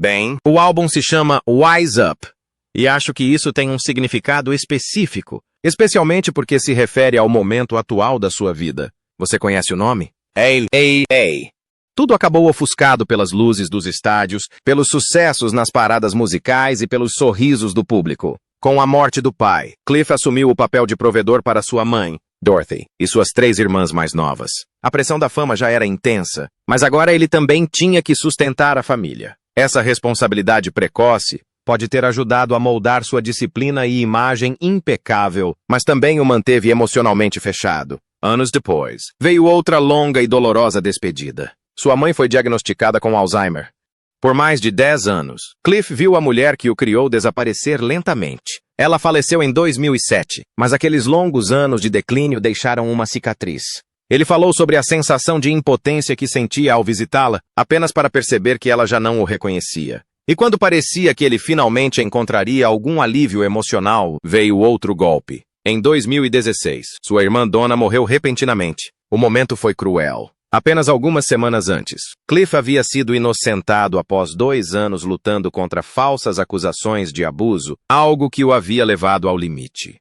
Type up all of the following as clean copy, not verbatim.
Bem, o álbum se chama Wise Up, e acho que isso tem um significado específico, especialmente porque se refere ao momento atual da sua vida. Você conhece o nome? Ei. Tudo acabou ofuscado pelas luzes dos estádios, pelos sucessos nas paradas musicais e pelos sorrisos do público. Com a morte do pai, Cliff assumiu o papel de provedor para sua mãe, Dorothy, e suas 3 irmãs mais novas. A pressão da fama já era intensa, mas agora ele também tinha que sustentar a família. Essa responsabilidade precoce pode ter ajudado a moldar sua disciplina e imagem impecável, mas também o manteve emocionalmente fechado. Anos depois, veio outra longa e dolorosa despedida. Sua mãe foi diagnosticada com Alzheimer. Por mais de 10 anos, Cliff viu a mulher que o criou desaparecer lentamente. Ela faleceu em 2007, mas aqueles longos anos de declínio deixaram uma cicatriz. Ele falou sobre a sensação de impotência que sentia ao visitá-la, apenas para perceber que ela já não o reconhecia. E quando parecia que ele finalmente encontraria algum alívio emocional, veio outro golpe. Em 2016, sua irmã Donna morreu repentinamente. O momento foi cruel. Apenas algumas semanas antes, Cliff havia sido inocentado após 2 anos lutando contra falsas acusações de abuso, algo que o havia levado ao limite.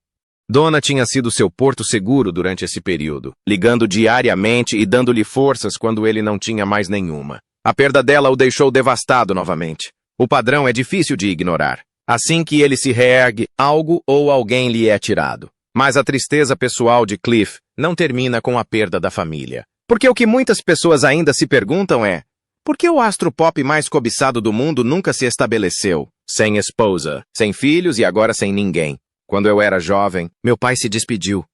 Donna tinha sido seu porto seguro durante esse período, ligando diariamente e dando-lhe forças quando ele não tinha mais nenhuma. A perda dela o deixou devastado novamente. O padrão é difícil de ignorar. Assim que ele se reergue, algo ou alguém lhe é tirado. Mas a tristeza pessoal de Cliff não termina com a perda da família. Porque o que muitas pessoas ainda se perguntam é: por que o astro pop mais cobiçado do mundo nunca se estabeleceu? Sem esposa, sem filhos e agora sem ninguém. Quando eu era jovem, meu pai se despediu.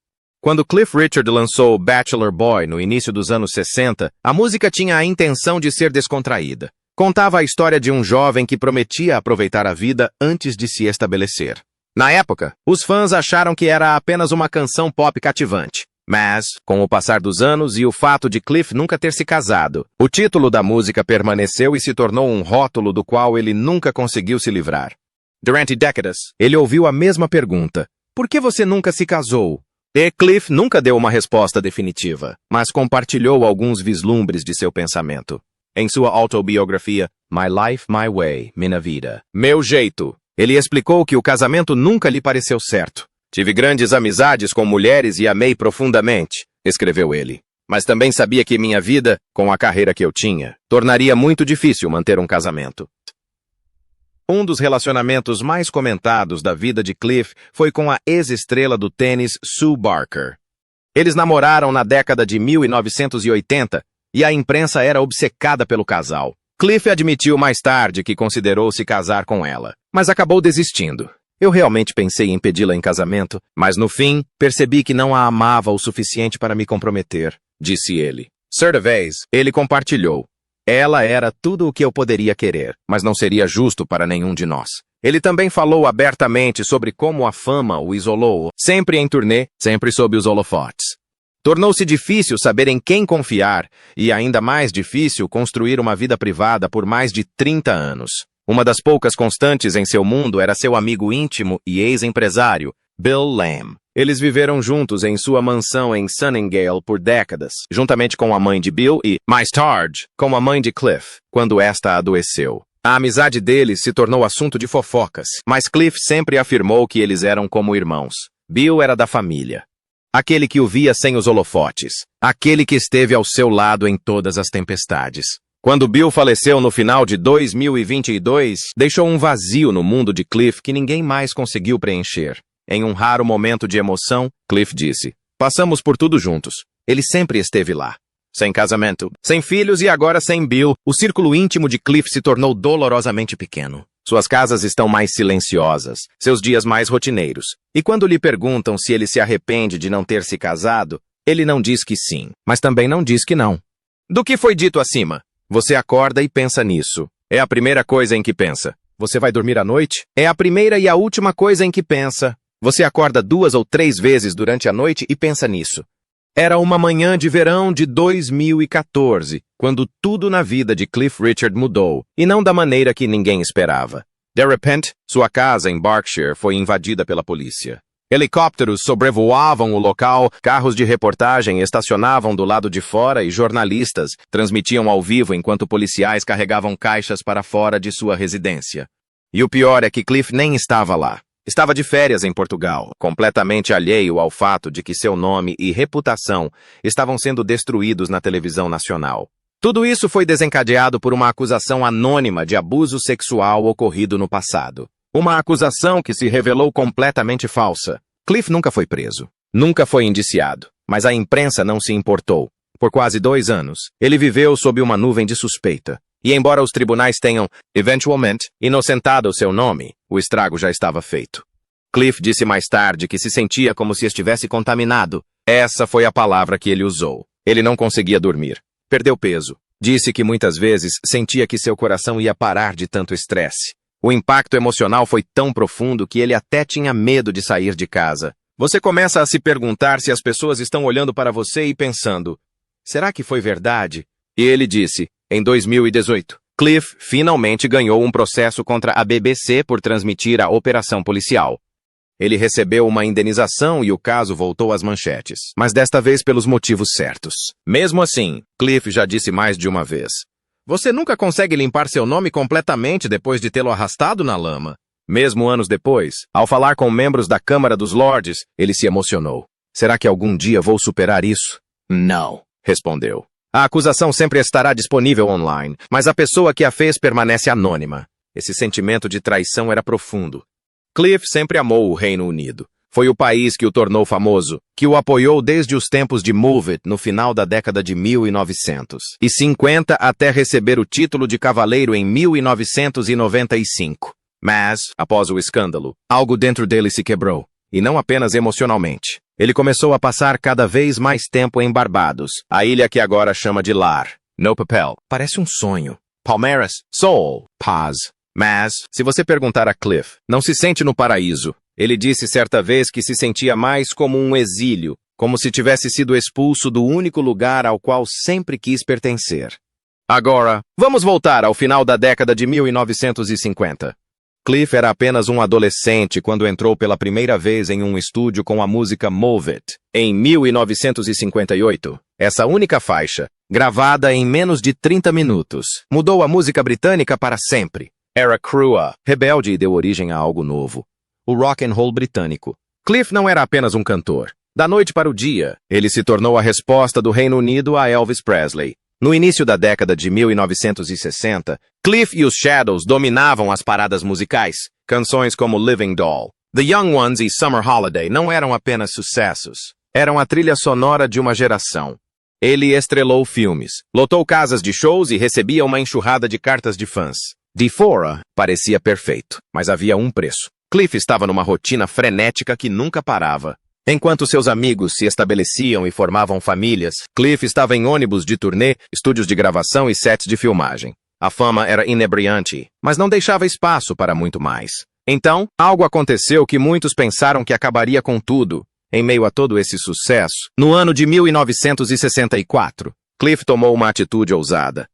Quando Cliff Richard lançou Bachelor Boy no início dos anos 60, a música tinha a intenção de ser descontraída. Contava a história de um jovem que prometia aproveitar a vida antes de se estabelecer. Na época, os fãs acharam que era apenas uma canção pop cativante. Mas, com o passar dos anos e o fato de Cliff nunca ter se casado, o título da música permaneceu e se tornou um rótulo do qual ele nunca conseguiu se livrar. Durante décadas, ele ouviu a mesma pergunta: por que você nunca se casou? E Cliff nunca deu uma resposta definitiva, mas compartilhou alguns vislumbres de seu pensamento. Em sua autobiografia, My Life, My Way, Minha Vida, Meu Jeito, ele explicou que o casamento nunca lhe pareceu certo. Tive grandes amizades com mulheres e amei profundamente, escreveu ele. Mas também sabia que minha vida, com a carreira que eu tinha, tornaria muito difícil manter um casamento. Um dos relacionamentos mais comentados da vida de Cliff foi com a ex-estrela do tênis Sue Barker. Eles namoraram na década de 1980 e a imprensa era obcecada pelo casal. Cliff admitiu mais tarde que considerou se casar com ela, mas acabou desistindo. Eu realmente pensei em pedi-la em casamento, mas no fim, percebi que não a amava o suficiente para me comprometer, disse ele. Certa vez, ele compartilhou. Ela era tudo o que eu poderia querer, mas não seria justo para nenhum de nós. Ele também falou abertamente sobre como a fama o isolou, sempre em turnê, sempre sob os holofotes. Tornou-se difícil saber em quem confiar e ainda mais difícil construir uma vida privada por mais de 30 anos. Uma das poucas constantes em seu mundo era seu amigo íntimo e ex-empresário, Bill Lamb. Eles viveram juntos em sua mansão em Sunningdale por décadas, juntamente com a mãe de Bill e, mais tarde, com a mãe de Cliff, quando esta adoeceu. A amizade deles se tornou assunto de fofocas, mas Cliff sempre afirmou que eles eram como irmãos. Bill era da família. Aquele que o via sem os holofotes. Aquele que esteve ao seu lado em todas as tempestades. Quando Bill faleceu no final de 2022, deixou um vazio no mundo de Cliff que ninguém mais conseguiu preencher. Em um raro momento de emoção, Cliff disse: passamos por tudo juntos. Ele sempre esteve lá. Sem casamento, sem filhos e agora sem Bill, o círculo íntimo de Cliff se tornou dolorosamente pequeno. Suas casas estão mais silenciosas, seus dias mais rotineiros. E quando lhe perguntam se ele se arrepende de não ter se casado, ele não diz que sim, mas também não diz que não. Do que foi dito acima? Você acorda e pensa nisso. É a primeira coisa em que pensa. Você vai dormir à noite? É a primeira e a última coisa em que pensa. Você acorda 2 ou 3 vezes durante a noite e pensa nisso. Era uma manhã de verão de 2014, quando tudo na vida de Cliff Richard mudou, e não da maneira que ninguém esperava. De repente, sua casa em Berkshire foi invadida pela polícia. Helicópteros sobrevoavam o local, carros de reportagem estacionavam do lado de fora e jornalistas transmitiam ao vivo enquanto policiais carregavam caixas para fora de sua residência. E o pior é que Cliff nem estava lá. Estava de férias em Portugal, completamente alheio ao fato de que seu nome e reputação estavam sendo destruídos na televisão nacional. Tudo isso foi desencadeado por uma acusação anônima de abuso sexual ocorrido no passado. Uma acusação que se revelou completamente falsa. Cliff nunca foi preso, nunca foi indiciado, mas a imprensa não se importou. Por quase 2 anos, ele viveu sob uma nuvem de suspeita. E embora os tribunais tenham, eventualmente, inocentado o seu nome, o estrago já estava feito. Cliff disse mais tarde que se sentia como se estivesse contaminado. Essa foi a palavra que ele usou. Ele não conseguia dormir. Perdeu peso. Disse que muitas vezes sentia que seu coração ia parar de tanto estresse. O impacto emocional foi tão profundo que ele até tinha medo de sair de casa. Você começa a se perguntar se as pessoas estão olhando para você e pensando, será que foi verdade? E ele disse, em 2018, Cliff finalmente ganhou um processo contra a BBC por transmitir a operação policial. Ele recebeu uma indenização e o caso voltou às manchetes, mas desta vez pelos motivos certos. Mesmo assim, Cliff já disse mais de uma vez, você nunca consegue limpar seu nome completamente depois de tê-lo arrastado na lama. Mesmo anos depois, ao falar com membros da Câmara dos Lordes, ele se emocionou. Será que algum dia vou superar isso? Não, respondeu. A acusação sempre estará disponível online, mas a pessoa que a fez permanece anônima. Esse sentimento de traição era profundo. Cliff sempre amou o Reino Unido. Foi o país que o tornou famoso, que o apoiou desde os tempos de Move It no final da década de 1950 até receber o título de cavaleiro em 1995. Mas, após o escândalo, algo dentro dele se quebrou. E não apenas emocionalmente. Ele começou a passar cada vez mais tempo em Barbados, a ilha que agora chama de lar. No papel, parece um sonho. Palmeiras, sol, paz. Mas, se você perguntar a Cliff, não se sente no paraíso. Ele disse certa vez que se sentia mais como um exílio, como se tivesse sido expulso do único lugar ao qual sempre quis pertencer. Agora, vamos voltar ao final da década de 1950. Cliff era apenas um adolescente quando entrou pela primeira vez em um estúdio com a música Move It. Em 1958, essa única faixa, gravada em menos de 30 minutos, mudou a música britânica para sempre. Era crua, rebelde e deu origem a algo novo. O rock and roll britânico. Cliff não era apenas um cantor. Da noite para o dia, ele se tornou a resposta do Reino Unido a Elvis Presley. No início da década de 1960, Cliff e os Shadows dominavam as paradas musicais. Canções como Living Doll, The Young Ones e Summer Holiday não eram apenas sucessos. Eram a trilha sonora de uma geração. Ele estrelou filmes, lotou casas de shows e recebia uma enxurrada de cartas de fãs. De fora, parecia perfeito, mas havia um preço. Cliff estava numa rotina frenética que nunca parava. Enquanto seus amigos se estabeleciam e formavam famílias, Cliff estava em ônibus de turnê, estúdios de gravação e sets de filmagem. A fama era inebriante, mas não deixava espaço para muito mais. Então, algo aconteceu que muitos pensaram que acabaria com tudo. Em meio a todo esse sucesso, no ano de 1964, Cliff tomou uma atitude ousada.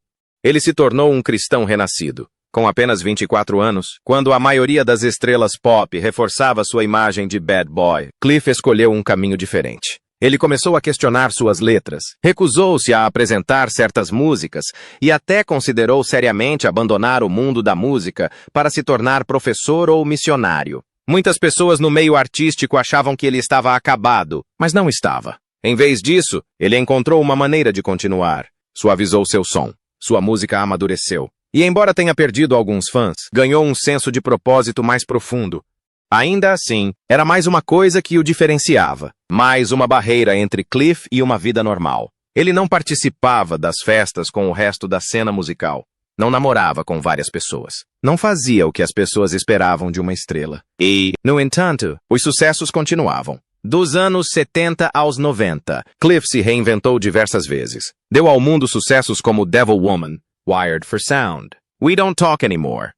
Ele se tornou um cristão renascido. Com apenas 24 anos, quando a maioria das estrelas pop reforçava sua imagem de bad boy, Cliff escolheu um caminho diferente. Ele começou a questionar suas letras, recusou-se a apresentar certas músicas e até considerou seriamente abandonar o mundo da música para se tornar professor ou missionário. Muitas pessoas no meio artístico achavam que ele estava acabado, mas não estava. Em vez disso, ele encontrou uma maneira de continuar. Suavizou seu som. Sua música amadureceu. E embora tenha perdido alguns fãs, ganhou um senso de propósito mais profundo. Ainda assim, era mais uma coisa que o diferenciava, mais uma barreira entre Cliff e uma vida normal. Ele não participava das festas com o resto da cena musical. Não namorava com várias pessoas. Não fazia o que as pessoas esperavam de uma estrela. E, no entanto, os sucessos continuavam. Dos anos 70 aos 90, Cliff se reinventou diversas vezes. Deu ao mundo sucessos como Devil Woman, Wired for Sound, We Don't Talk Anymore,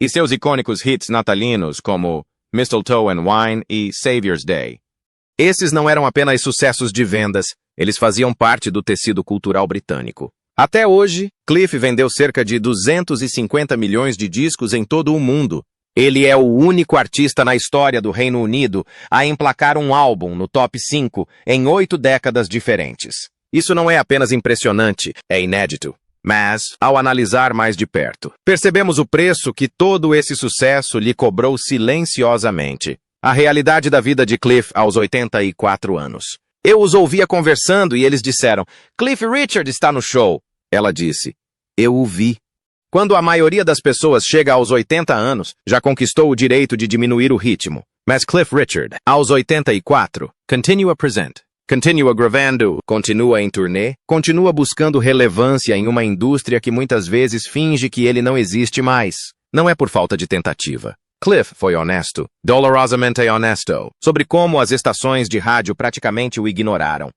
e seus icônicos hits natalinos como Mistletoe and Wine e Savior's Day. Esses não eram apenas sucessos de vendas, eles faziam parte do tecido cultural britânico. Até hoje, Cliff vendeu cerca de 250 milhões de discos em todo o mundo. Ele é o único artista na história do Reino Unido a emplacar um álbum no top 5 em 8 décadas diferentes. Isso não é apenas impressionante, é inédito. Mas, ao analisar mais de perto, percebemos o preço que todo esse sucesso lhe cobrou silenciosamente. A realidade da vida de Cliff aos 84 anos. Eu os ouvia conversando e eles disseram, Cliff Richard está no show. Ela disse, eu o vi. Quando a maioria das pessoas chega aos 80 anos, já conquistou o direito de diminuir o ritmo. Mas Cliff Richard, aos 84, continua presente. Continua gravando, continua em turnê, continua buscando relevância em uma indústria que muitas vezes finge que ele não existe mais. Não é por falta de tentativa. Cliff foi honesto, dolorosamente honesto, sobre como as estações de rádio praticamente o ignoraram.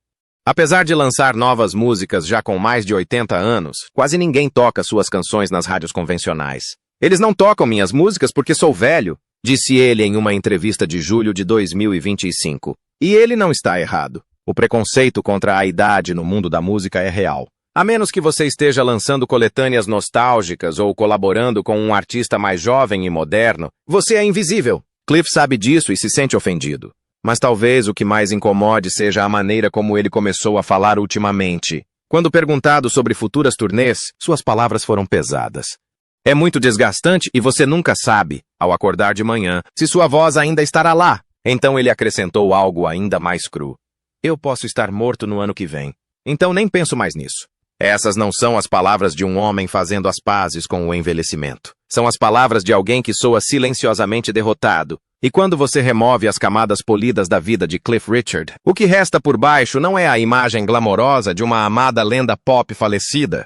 Apesar de lançar novas músicas já com mais de 80 anos, quase ninguém toca suas canções nas rádios convencionais. Eles não tocam minhas músicas porque sou velho, disse ele em uma entrevista de julho de 2025. E ele não está errado. O preconceito contra a idade no mundo da música é real. A menos que você esteja lançando coletâneas nostálgicas ou colaborando com um artista mais jovem e moderno, você é invisível. Cliff sabe disso e se sente ofendido. Mas talvez o que mais incomode seja a maneira como ele começou a falar ultimamente. Quando perguntado sobre futuras turnês, suas palavras foram pesadas. É muito desgastante e você nunca sabe, ao acordar de manhã, se sua voz ainda estará lá. Então ele acrescentou algo ainda mais cru. Eu posso estar morto no ano que vem. Então nem penso mais nisso. Essas não são as palavras de um homem fazendo as pazes com o envelhecimento. São as palavras de alguém que soa silenciosamente derrotado. E quando você remove as camadas polidas da vida de Cliff Richard, o que resta por baixo não é a imagem glamourosa de uma amada lenda pop falecida.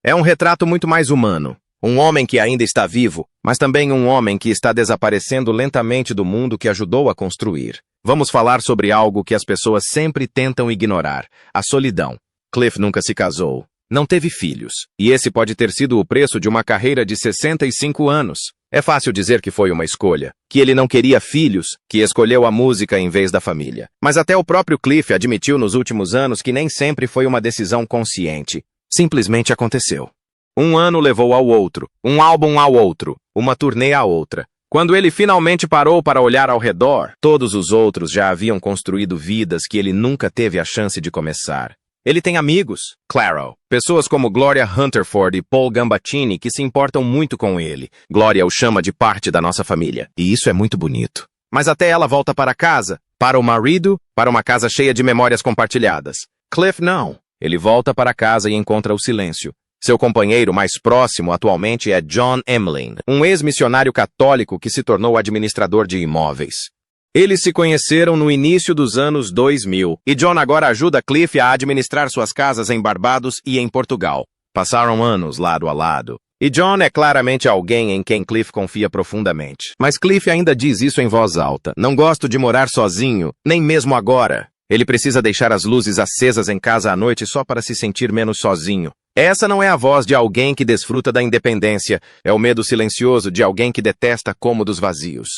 É um retrato muito mais humano. Um homem que ainda está vivo, mas também um homem que está desaparecendo lentamente do mundo que ajudou a construir. Vamos falar sobre algo que as pessoas sempre tentam ignorar, a solidão. Cliff nunca se casou, não teve filhos, e esse pode ter sido o preço de uma carreira de 65 anos. É fácil dizer que foi uma escolha, que ele não queria filhos, que escolheu a música em vez da família. Mas até o próprio Cliff admitiu nos últimos anos que nem sempre foi uma decisão consciente. Simplesmente aconteceu. Um ano levou ao outro, um álbum ao outro, uma turnê à outra. Quando ele finalmente parou para olhar ao redor, todos os outros já haviam construído vidas que ele nunca teve a chance de começar. Ele tem amigos, claro, pessoas como Gloria Hunterford e Paul Gambattini que se importam muito com ele. Gloria o chama de parte da nossa família, e isso é muito bonito. Mas até ela volta para casa, para o marido, para uma casa cheia de memórias compartilhadas. Cliff não. Ele volta para casa e encontra o silêncio. Seu companheiro mais próximo atualmente é John Emlyn, um ex-missionário católico que se tornou administrador de imóveis. Eles se conheceram no início dos anos 2000, e John agora ajuda Cliff a administrar suas casas em Barbados e em Portugal. Passaram anos lado a lado. E John é claramente alguém em quem Cliff confia profundamente. Mas Cliff ainda diz isso em voz alta. Não gosto de morar sozinho, nem mesmo agora. Ele precisa deixar as luzes acesas em casa à noite só para se sentir menos sozinho. Essa não é a voz de alguém que desfruta da independência, é o medo silencioso de alguém que detesta cômodos vazios.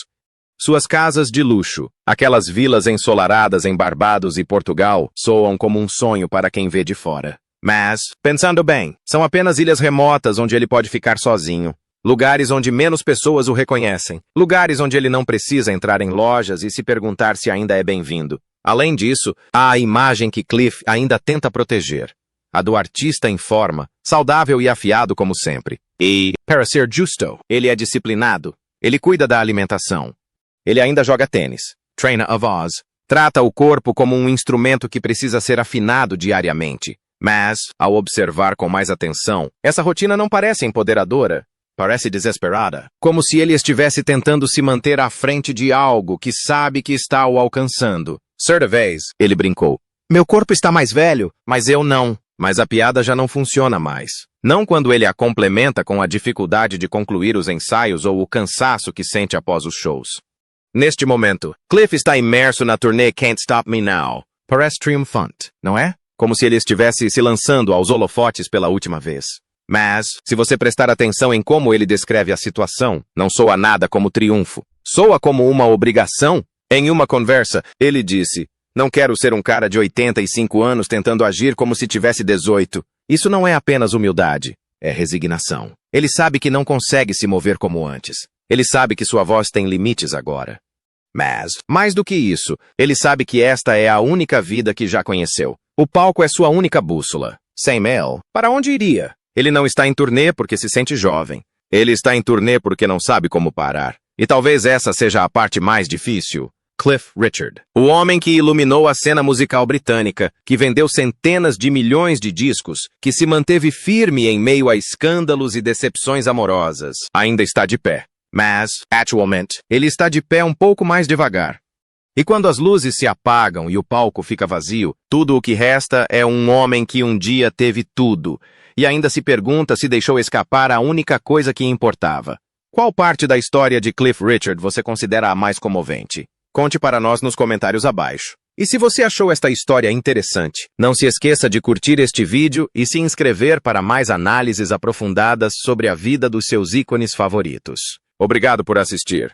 Suas casas de luxo, aquelas vilas ensolaradas em Barbados e Portugal, soam como um sonho para quem vê de fora. Mas, pensando bem, são apenas ilhas remotas onde ele pode ficar sozinho. Lugares onde menos pessoas o reconhecem. Lugares onde ele não precisa entrar em lojas e se perguntar se ainda é bem-vindo. Além disso, há a imagem que Cliff ainda tenta proteger. A do artista em forma, saudável e afiado como sempre. E, para ser justo, ele é disciplinado. Ele cuida da alimentação. Ele ainda joga tênis. Trainer of Oz. Trata o corpo como um instrumento que precisa ser afinado diariamente. Mas, ao observar com mais atenção, essa rotina não parece empoderadora. Parece desesperada. Como se ele estivesse tentando se manter à frente de algo que sabe que está o alcançando. Certa vez, ele brincou. Meu corpo está mais velho, mas eu não. Mas a piada já não funciona mais. Não quando ele a complementa com a dificuldade de concluir os ensaios ou o cansaço que sente após os shows. Neste momento, Cliff está imerso na turnê Can't Stop Me Now. Parece triunfante, não é? Como se ele estivesse se lançando aos holofotes pela última vez. Mas, se você prestar atenção em como ele descreve a situação, não soa nada como triunfo. Soa como uma obrigação. Em uma conversa, ele disse, não quero ser um cara de 85 anos tentando agir como se tivesse 18. Isso não é apenas humildade, é resignação. Ele sabe que não consegue se mover como antes. Ele sabe que sua voz tem limites agora. Mas, mais do que isso, ele sabe que esta é a única vida que já conheceu. O palco é sua única bússola. Sem Mel, para onde iria? Ele não está em turnê porque se sente jovem. Ele está em turnê porque não sabe como parar. E talvez essa seja a parte mais difícil. Cliff Richard, o homem que iluminou a cena musical britânica, que vendeu centenas de milhões de discos, que se manteve firme em meio a escândalos e decepções amorosas, ainda está de pé. Mas, atualmente, ele está de pé um pouco mais devagar. E quando as luzes se apagam e o palco fica vazio, tudo o que resta é um homem que um dia teve tudo, e ainda se pergunta se deixou escapar a única coisa que importava. Qual parte da história de Cliff Richard você considera a mais comovente? Conte para nós nos comentários abaixo. E se você achou esta história interessante, não se esqueça de curtir este vídeo e se inscrever para mais análises aprofundadas sobre a vida dos seus ícones favoritos. Obrigado por assistir.